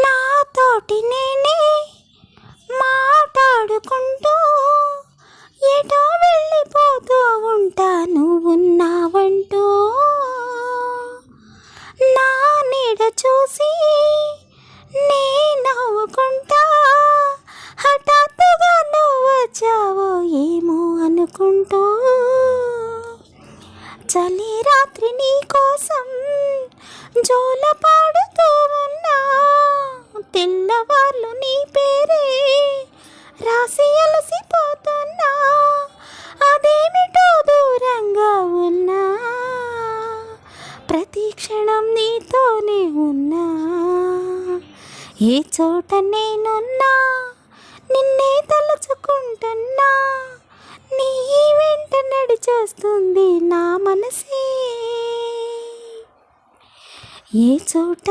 నాతోటి నేనే మాట్లాడుకుంటూ ఎటో వెళ్ళిపోతూ ఉంటా నువ్వున్నావంటూ. నా నీడ చూసి నే నవ్వుకుంటా, హఠాత్తుగా నువ్వు వచ్చావో ఏమో అనుకుంటూ. చలి రాత్రి నీ కోసం జోల పాడుతూ ఉన్నా, తెల్లవార్లు నీ పేరే రాసి అలసిపోతున్నా. అదేమిటో దూరంగా ఉన్నా, ప్రతి క్షణం నీతోనే ఉన్నా. ఏ చోట నేనున్నా నిన్నే తలుచుకుంటున్నా, నీ వెంట నడిచేస్తుంది నా మనసే. ఏ చోట